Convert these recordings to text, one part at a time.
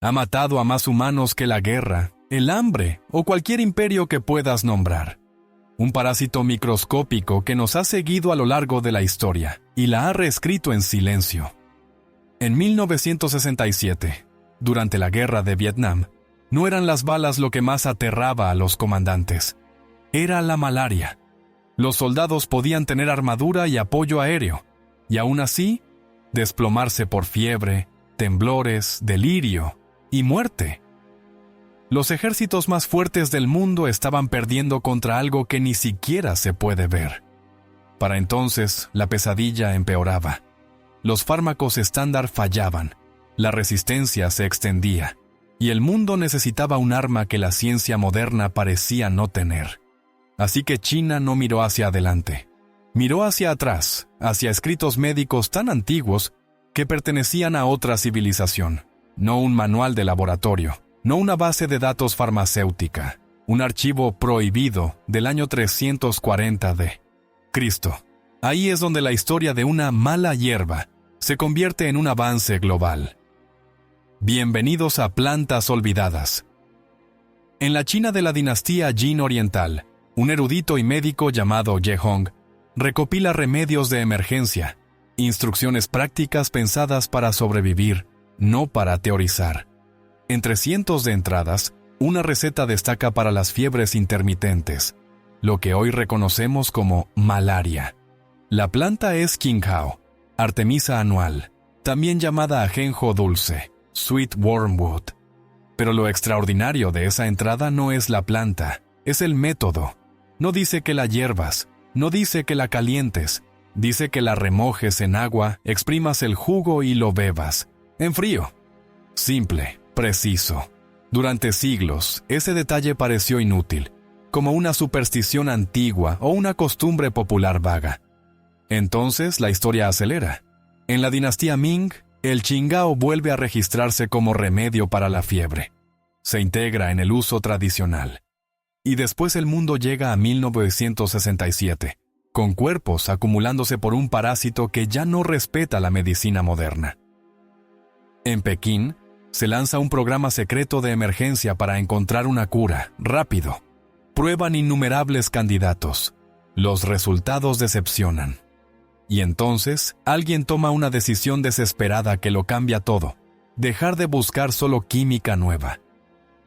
Ha matado a más humanos que la guerra, el hambre o cualquier imperio que puedas nombrar. Un parásito microscópico que nos ha seguido a lo largo de la historia y la ha reescrito en silencio. En 1967, durante la guerra de Vietnam, no eran las balas lo que más aterraba a los comandantes. Era la malaria. Los soldados podían tener armadura y apoyo aéreo, y aún así, desplomarse por fiebre, temblores, delirio y muerte. Los ejércitos más fuertes del mundo estaban perdiendo contra algo que ni siquiera se puede ver. Para entonces, la pesadilla empeoraba. Los fármacos estándar fallaban, la resistencia se extendía, y el mundo necesitaba un arma que la ciencia moderna parecía no tener. Así que China no miró hacia adelante. Miró hacia atrás, hacia escritos médicos tan antiguos que pertenecían a otra civilización, no un manual de laboratorio, no una base de datos farmacéutica, un archivo prohibido del año 340 de Cristo. Ahí es donde la historia de una mala hierba se convierte en un avance global. Bienvenidos a Plantas Olvidadas. En la China de la dinastía Jin Oriental, un erudito y médico llamado Ye Hong recopila remedios de emergencia, instrucciones prácticas pensadas para sobrevivir, no para teorizar. Entre cientos de entradas, una receta destaca para las fiebres intermitentes, lo que hoy reconocemos como malaria. La planta es Qinghao, Artemisa anual, también llamada ajenjo dulce, sweet wormwood. Pero lo extraordinario de esa entrada no es la planta, es el método. No dice que la hiervas, no dice que la calientes, dice que la remojes en agua, exprimas el jugo y lo bebas, en frío. Simple, preciso. Durante siglos, ese detalle pareció inútil, como una superstición antigua o una costumbre popular vaga. Entonces la historia acelera. En la dinastía Ming, el Qinghao vuelve a registrarse como remedio para la fiebre. Se integra en el uso tradicional. Y después el mundo llega a 1967, con cuerpos acumulándose por un parásito que ya no respeta la medicina moderna. En Pekín, se lanza un programa secreto de emergencia para encontrar una cura, rápido. Prueban innumerables candidatos. Los resultados decepcionan. Y entonces, alguien toma una decisión desesperada que lo cambia todo. Dejar de buscar solo química nueva.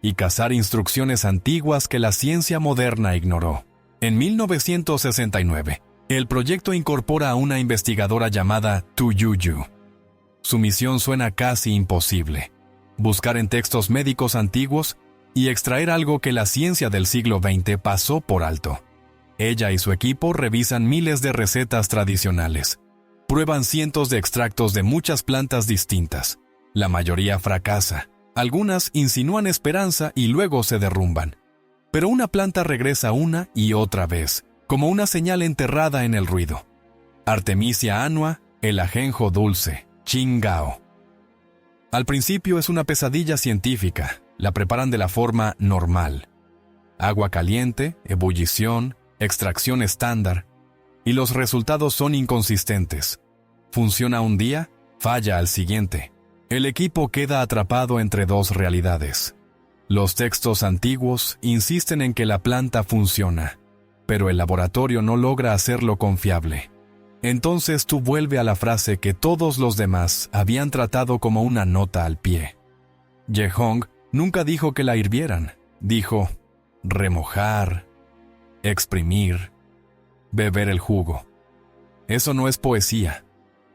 Y cazar instrucciones antiguas que la ciencia moderna ignoró. En 1969, el proyecto incorpora a una investigadora llamada Tu Yuyu. Su misión suena casi imposible. Buscar en textos médicos antiguos y extraer algo que la ciencia del siglo XX pasó por alto. Ella y su equipo revisan miles de recetas tradicionales. Prueban cientos de extractos de muchas plantas distintas. La mayoría fracasa. Algunas insinúan esperanza y luego se derrumban. Pero una planta regresa una y otra vez, como una señal enterrada en el ruido. Artemisia annua, el ajenjo dulce, Qinghao. Al principio es una pesadilla científica. La preparan de la forma normal. Agua caliente, ebullición, extracción estándar. Y los resultados son inconsistentes. Funciona un día, falla al siguiente. El equipo queda atrapado entre dos realidades. Los textos antiguos insisten en que la planta funciona, pero el laboratorio no logra hacerlo confiable. Entonces tú vuelve a la frase que todos los demás habían tratado como una nota al pie. Ye Hong nunca dijo que la hirvieran, dijo remojar, exprimir, beber el jugo. Eso no es poesía,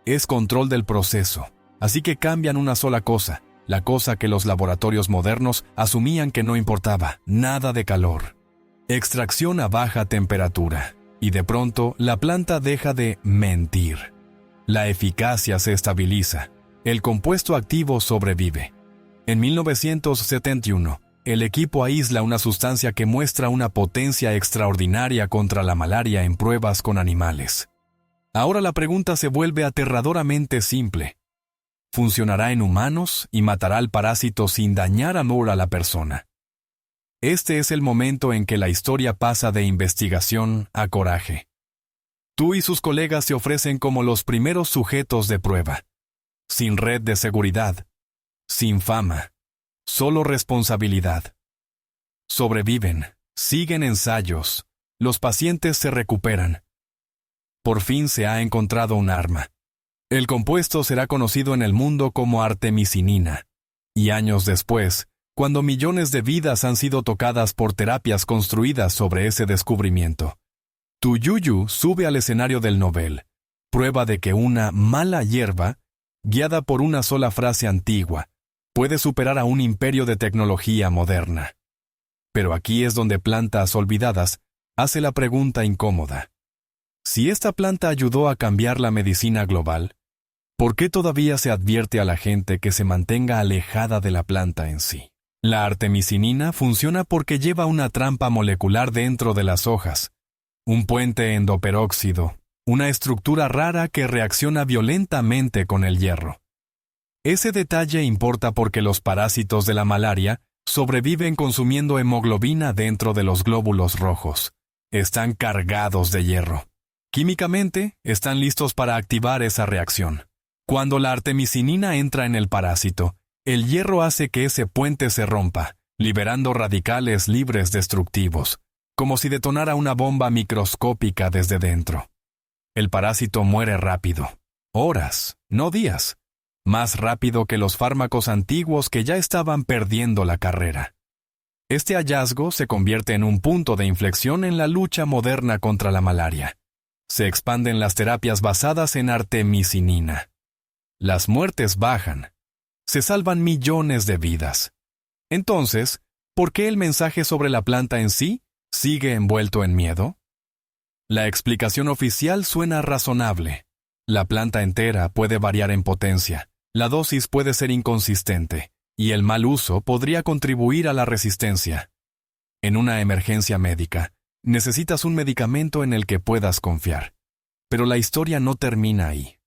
es control del proceso, así que cambian una sola cosa, la cosa que los laboratorios modernos asumían que no importaba, nada de calor. Extracción a baja temperatura. Y de pronto, la planta deja de mentir. La eficacia se estabiliza. El compuesto activo sobrevive. En 1971, el equipo aísla una sustancia que muestra una potencia extraordinaria contra la malaria en pruebas con animales. Ahora la pregunta se vuelve aterradoramente simple. ¿Funcionará en humanos y matará al parásito sin dañar amor a la persona? Este es el momento en que la historia pasa de investigación a coraje. Tú y sus colegas se ofrecen como los primeros sujetos de prueba, sin red de seguridad, sin fama, Solo responsabilidad. Sobreviven, siguen ensayos, los pacientes se recuperan. Por fin se ha encontrado un arma. El compuesto será conocido en el mundo como artemisinina. Y años después, cuando millones de vidas han sido tocadas por terapias construidas sobre ese descubrimiento, tu yuyu sube al escenario del Nobel, prueba de que una mala hierba, guiada por una sola frase antigua, puede superar a un imperio de tecnología moderna. Pero aquí es donde Plantas Olvidadas hace la pregunta incómoda. Si esta planta ayudó a cambiar la medicina global, ¿por qué todavía se advierte a la gente que se mantenga alejada de la planta en sí? La artemisinina funciona porque lleva una trampa molecular dentro de las hojas, un puente endoperóxido, una estructura rara que reacciona violentamente con el hierro. Ese detalle importa porque los parásitos de la malaria sobreviven consumiendo hemoglobina dentro de los glóbulos rojos. Están cargados de hierro. Químicamente, están listos para activar esa reacción. Cuando la artemisinina entra en el parásito, el hierro hace que ese puente se rompa, liberando radicales libres destructivos, como si detonara una bomba microscópica desde dentro. El parásito muere rápido. Horas, no días. Más rápido que los fármacos antiguos que ya estaban perdiendo la carrera. Este hallazgo se convierte en un punto de inflexión en la lucha moderna contra la malaria. Se expanden las terapias basadas en artemisinina. Las muertes bajan. Se salvan millones de vidas. Entonces, ¿por qué el mensaje sobre la planta en sí sigue envuelto en miedo? La explicación oficial suena razonable. La planta entera puede variar en potencia, la dosis puede ser inconsistente, y el mal uso podría contribuir a la resistencia. En una emergencia médica, necesitas un medicamento en el que puedas confiar. Pero la historia no termina ahí,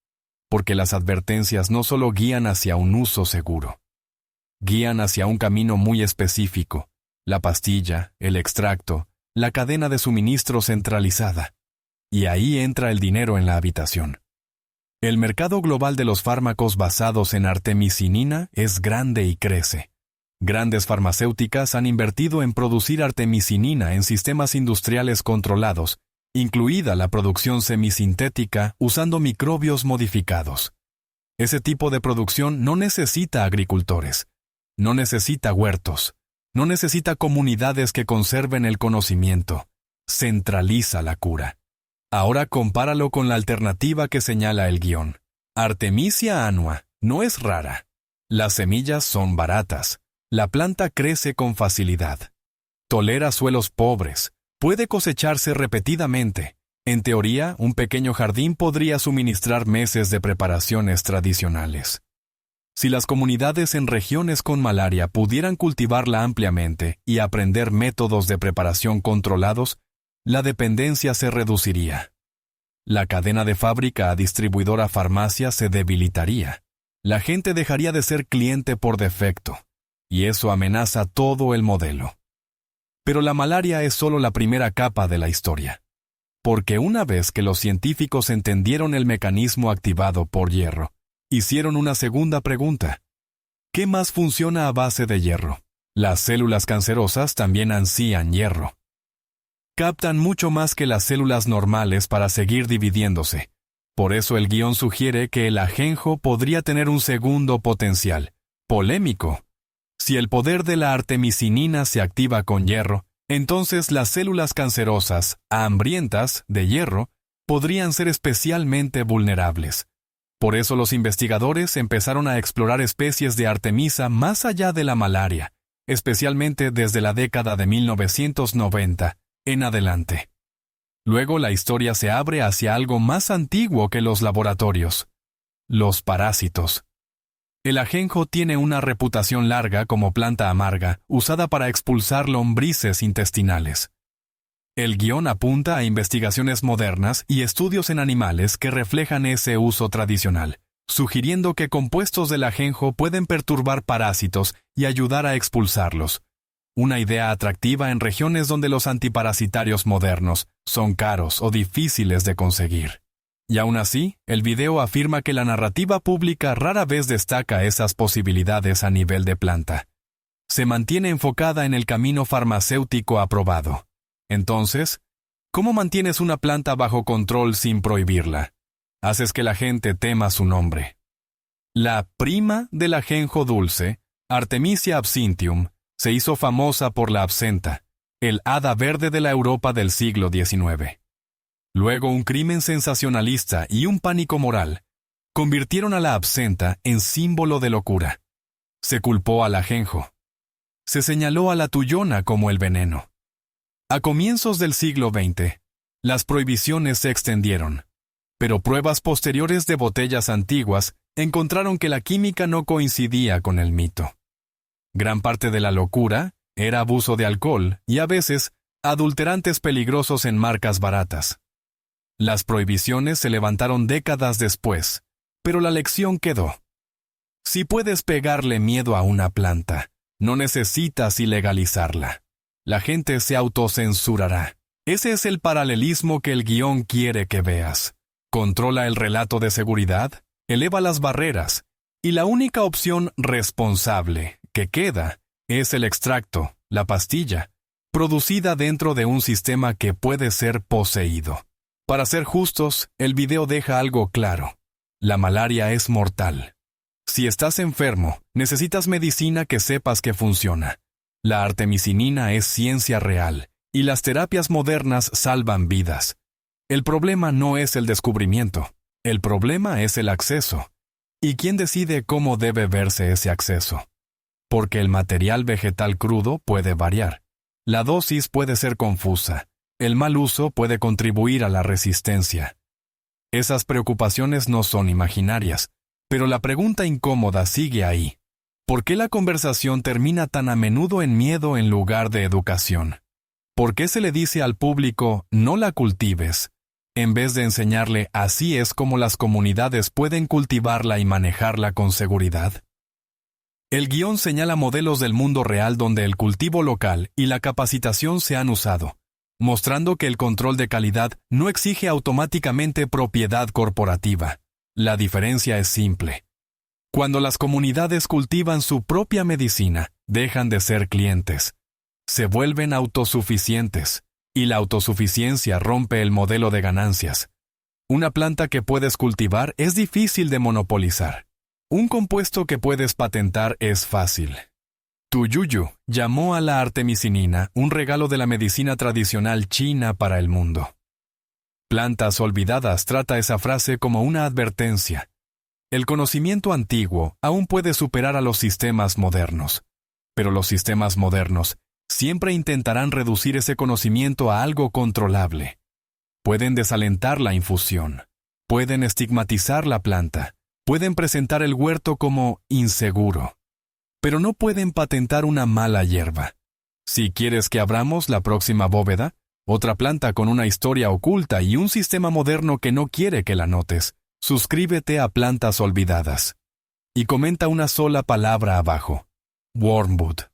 porque las advertencias no solo guían hacia un uso seguro. Guían hacia un camino muy específico, la pastilla, el extracto, la cadena de suministro centralizada. Y ahí entra el dinero en la habitación. El mercado global de los fármacos basados en artemisinina es grande y crece. Grandes farmacéuticas han invertido en producir artemisinina en sistemas industriales controlados, incluida la producción semisintética usando microbios modificados. Ese tipo de producción no necesita agricultores, no necesita huertos, no necesita comunidades que conserven el conocimiento. Centraliza la cura. Ahora compáralo con la alternativa que señala el guión. Artemisia annua no es rara. Las semillas son baratas. La planta crece con facilidad. Tolera suelos pobres. Puede cosecharse repetidamente. En teoría, un pequeño jardín podría suministrar meses de preparaciones tradicionales. Si las comunidades en regiones con malaria pudieran cultivarla ampliamente y aprender métodos de preparación controlados, la dependencia se reduciría. La cadena de fábrica a distribuidora farmacia se debilitaría. La gente dejaría de ser cliente por defecto, y eso amenaza todo el modelo. Pero la malaria es solo la primera capa de la historia. Porque una vez que los científicos entendieron el mecanismo activado por hierro, hicieron una segunda pregunta. ¿Qué más funciona a base de hierro? Las células cancerosas también ansían hierro. Captan mucho más que las células normales para seguir dividiéndose. Por eso el guión sugiere que el ajenjo podría tener un segundo potencial, polémico. Si el poder de la artemisinina se activa con hierro, entonces las células cancerosas, hambrientas de hierro, podrían ser especialmente vulnerables. Por eso los investigadores empezaron a explorar especies de Artemisa más allá de la malaria, especialmente desde la década de 1990 en adelante. Luego la historia se abre hacia algo más antiguo que los laboratorios: los parásitos. El ajenjo tiene una reputación larga como planta amarga, usada para expulsar lombrices intestinales. El guión apunta a investigaciones modernas y estudios en animales que reflejan ese uso tradicional, sugiriendo que compuestos del ajenjo pueden perturbar parásitos y ayudar a expulsarlos. Una idea atractiva en regiones donde los antiparasitarios modernos son caros o difíciles de conseguir. Y aún así, el video afirma que la narrativa pública rara vez destaca esas posibilidades a nivel de planta. Se mantiene enfocada en el camino farmacéutico aprobado. Entonces, ¿cómo mantienes una planta bajo control sin prohibirla? Haces que la gente tema su nombre. La prima del ajenjo dulce, Artemisia absinthium, se hizo famosa por la absenta, el hada verde de la Europa del siglo XIX. Luego un crimen sensacionalista y un pánico moral convirtieron a la absenta en símbolo de locura. Se culpó al ajenjo. Se señaló a la tuyona como el veneno. A comienzos del siglo XX, las prohibiciones se extendieron, pero pruebas posteriores de botellas antiguas encontraron que la química no coincidía con el mito. Gran parte de la locura era abuso de alcohol y a veces adulterantes peligrosos en marcas baratas. Las prohibiciones se levantaron décadas después, pero la lección quedó. Si puedes pegarle miedo a una planta, no necesitas ilegalizarla. La gente se autocensurará. Ese es el paralelismo que el guión quiere que veas. Controla el relato de seguridad, eleva las barreras, y la única opción responsable que queda es el extracto, la pastilla, producida dentro de un sistema que puede ser poseído. Para ser justos, el video deja algo claro. La malaria es mortal. Si estás enfermo, necesitas medicina que sepas que funciona. La artemisinina es ciencia real, y las terapias modernas salvan vidas. El problema no es el descubrimiento, el problema es el acceso. ¿Y quién decide cómo debe verse ese acceso? Porque el material vegetal crudo puede variar. La dosis puede ser confusa. El mal uso puede contribuir a la resistencia. Esas preocupaciones no son imaginarias, pero la pregunta incómoda sigue ahí. ¿Por qué la conversación termina tan a menudo en miedo en lugar de educación? ¿Por qué se le dice al público, no la cultives, en vez de enseñarle así es como las comunidades pueden cultivarla y manejarla con seguridad? El guión señala modelos del mundo real donde el cultivo local y la capacitación se han usado, mostrando que el control de calidad no exige automáticamente propiedad corporativa. La diferencia es simple. Cuando las comunidades cultivan su propia medicina, dejan de ser clientes. Se vuelven autosuficientes, y la autosuficiencia rompe el modelo de ganancias. Una planta que puedes cultivar es difícil de monopolizar. Un compuesto que puedes patentar es fácil. Tu yuyu llamó a la artemisinina un regalo de la medicina tradicional china para el mundo. Plantas Olvidadas trata esa frase como una advertencia. El conocimiento antiguo aún puede superar a los sistemas modernos, pero los sistemas modernos siempre intentarán reducir ese conocimiento a algo controlable. Pueden desalentar la infusión, pueden estigmatizar la planta, pueden presentar el huerto como inseguro, pero no pueden patentar una mala hierba. Si quieres que abramos la próxima bóveda, otra planta con una historia oculta y un sistema moderno que no quiere que la notes, suscríbete a Plantas Olvidadas. Y comenta una sola palabra abajo: Wormwood.